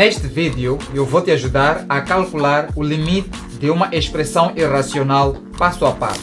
Neste vídeo eu vou te ajudar a calcular o limite de uma expressão irracional passo a passo.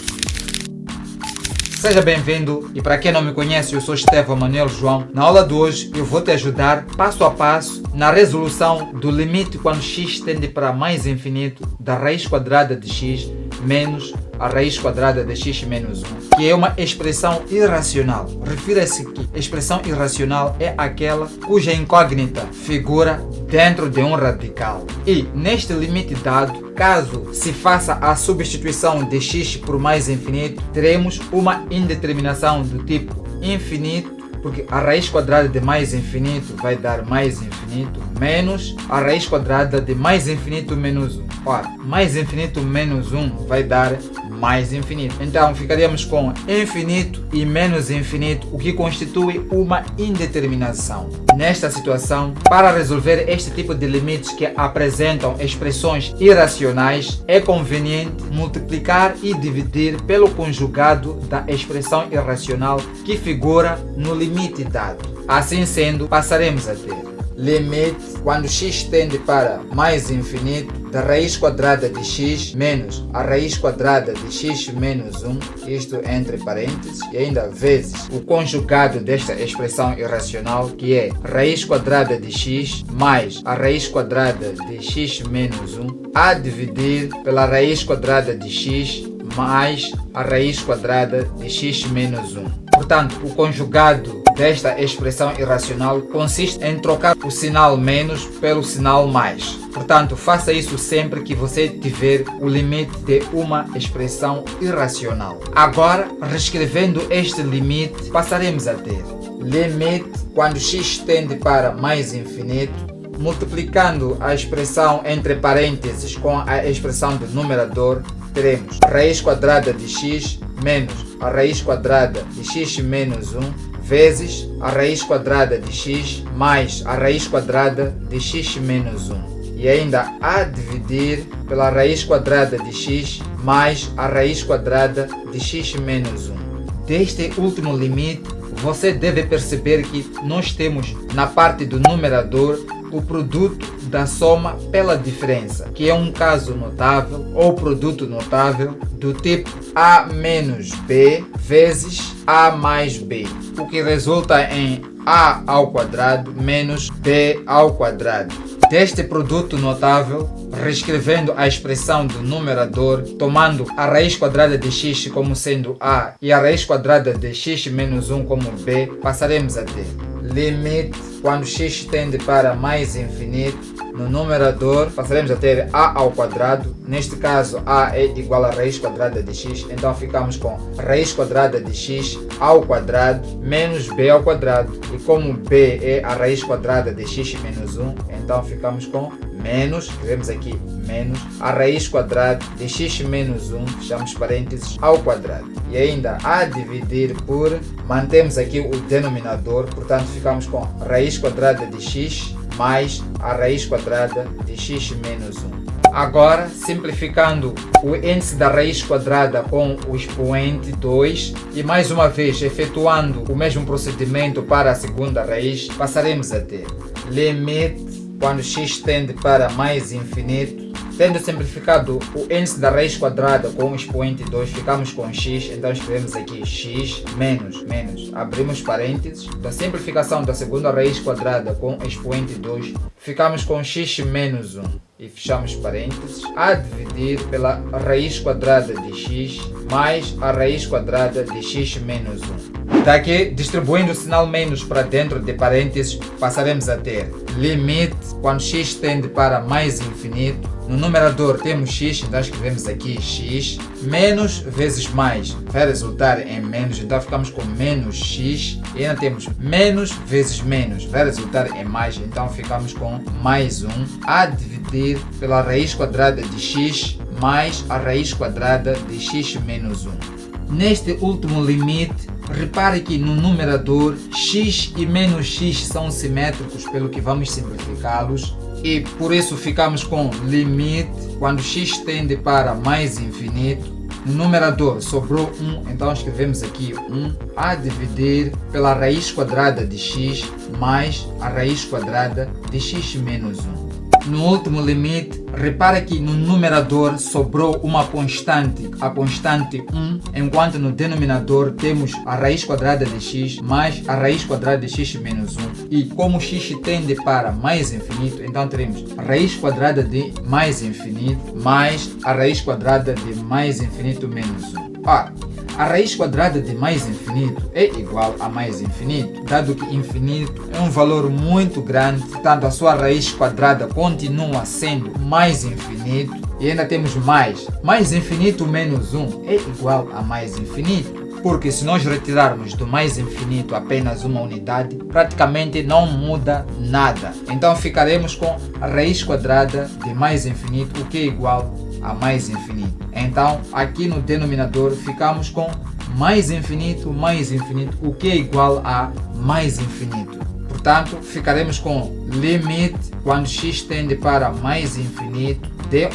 Seja bem-vindo e para quem não me conhece, eu sou Estevão Manuel João. Na aula de hoje eu vou te ajudar passo a passo na resolução do limite quando x tende para mais infinito da raiz quadrada de x menos a raiz quadrada de x menos 1, que é uma expressão irracional. Refira-se que a expressão irracional é aquela cuja incógnita figura dentro de um radical. E neste limite dado, caso se faça a substituição de x por mais infinito, teremos uma indeterminação do tipo infinito, porque a raiz quadrada de mais infinito vai dar mais infinito, menos a raiz quadrada de mais infinito menos 1. Ora, mais infinito menos 1 vai dar mais infinito. Então ficaríamos com infinito e menos infinito, o que constitui uma indeterminação. Nesta situação, para resolver este tipo de limites que apresentam expressões irracionais, é conveniente multiplicar e dividir pelo conjugado da expressão irracional que figura no limite dado. Assim sendo, passaremos a ter limite quando x tende para mais infinito da raiz quadrada de x menos a raiz quadrada de x menos 1, isto entre parênteses, e ainda vezes o conjugado desta expressão irracional, que é raiz quadrada de x mais a raiz quadrada de x menos 1, a dividir pela raiz quadrada de x mais a raiz quadrada de x menos 1. Portanto, o conjugado desta expressão irracional consiste em trocar o sinal menos pelo sinal mais. Portanto, faça isso sempre que você tiver o limite de uma expressão irracional. Agora, reescrevendo este limite, passaremos a ter limite quando x tende para mais infinito, multiplicando a expressão entre parênteses com a expressão do numerador, teremos raiz quadrada de x menos a raiz quadrada de x menos 1 vezes a raiz quadrada de x mais a raiz quadrada de x menos 1. E ainda a dividir pela raiz quadrada de x mais a raiz quadrada de x menos 1. Deste último limite, você deve perceber que nós temos na parte do numerador o produto da soma pela diferença, que é um caso notável ou produto notável do tipo a menos b vezes a mais b, o que resulta em a ao quadrado menos b ao quadrado. Deste produto notável, reescrevendo a expressão do numerador, tomando a raiz quadrada de x como sendo a e a raiz quadrada de x menos 1 como b, passaremos a ter limite quando x tende para mais infinito. No numerador, passaremos a ter a ao quadrado. Neste caso, a é igual a raiz quadrada de x, então ficamos com raiz quadrada de x ao quadrado menos b ao quadrado. E como b é a raiz quadrada de x menos 1, então ficamos com menos, escrevemos aqui menos, a raiz quadrada de x menos 1, fechamos parênteses, ao quadrado. E ainda a dividir por, mantemos aqui o denominador, portanto ficamos com raiz quadrada de x mais a raiz quadrada de x menos 1. Agora, simplificando o índice da raiz quadrada com o expoente 2 e mais uma vez efetuando o mesmo procedimento para a segunda raiz, passaremos a ter limite quando x tende para mais infinito. Tendo simplificado o índice da raiz quadrada com o expoente 2, ficamos com x, então escrevemos aqui x menos, abrimos parênteses, da simplificação da segunda raiz quadrada com o expoente 2, ficamos com x menos 1 e fechamos parênteses, a dividir pela raiz quadrada de x mais a raiz quadrada de x menos 1. Daqui, distribuindo o sinal menos para dentro de parênteses, passaremos a ter limite quando x tende para mais infinito. No numerador temos x, então escrevemos aqui x, menos vezes mais vai resultar em menos, então ficamos com menos x, e ainda temos menos vezes menos vai resultar em mais, então ficamos com mais 1, a dividir pela raiz quadrada de x mais a raiz quadrada de x menos 1. Neste último limite, repare que no numerador x e menos x são simétricos, pelo que vamos simplificá-los. E por isso ficamos com limite quando x tende para mais infinito. no numerador sobrou 1, então escrevemos aqui 1 a dividir pela raiz quadrada de x mais a raiz quadrada de x menos 1. No último limite, repara que no numerador sobrou uma constante, a constante 1, enquanto no denominador temos a raiz quadrada de x mais a raiz quadrada de x menos 1. E como x tende para mais infinito, então teremos a raiz quadrada de mais infinito mais a raiz quadrada de mais infinito menos 1. Ora, a raiz quadrada de mais infinito é igual a mais infinito, dado que infinito é um valor muito grande, portanto a sua raiz quadrada continua sendo mais infinito e ainda temos mais. Mais infinito menos 1 é igual a mais infinito. Porque se nós retirarmos do mais infinito apenas uma unidade, praticamente não muda nada. Então ficaremos com a raiz quadrada de mais infinito, o que é igual a mais infinito. Então aqui no denominador ficamos com mais infinito, o que é igual a mais infinito. Portanto, ficaremos com limite quando x tende para mais infinito de 1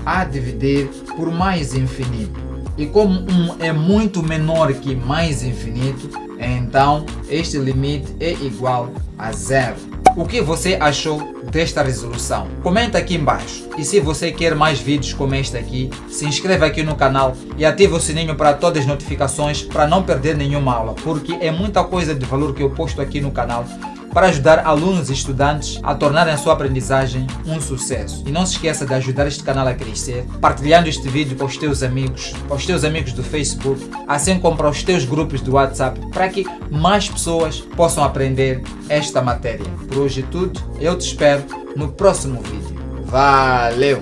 a dividir por mais infinito. E como 1 é muito menor que mais infinito, então este limite é igual a 0. O que você achou desta resolução? Comenta aqui embaixo. E se você quer mais vídeos como este aqui, se inscreva aqui no canal e ative o sininho para todas as notificações para não perder nenhuma aula, porque é muita coisa de valor que eu posto aqui no canal para ajudar alunos e estudantes a tornarem a sua aprendizagem um sucesso. E não se esqueça de ajudar este canal a crescer, partilhando este vídeo para os teus amigos do Facebook, assim como para os teus grupos do WhatsApp, para que mais pessoas possam aprender esta matéria. Por hoje é tudo, eu te espero no próximo vídeo. Valeu!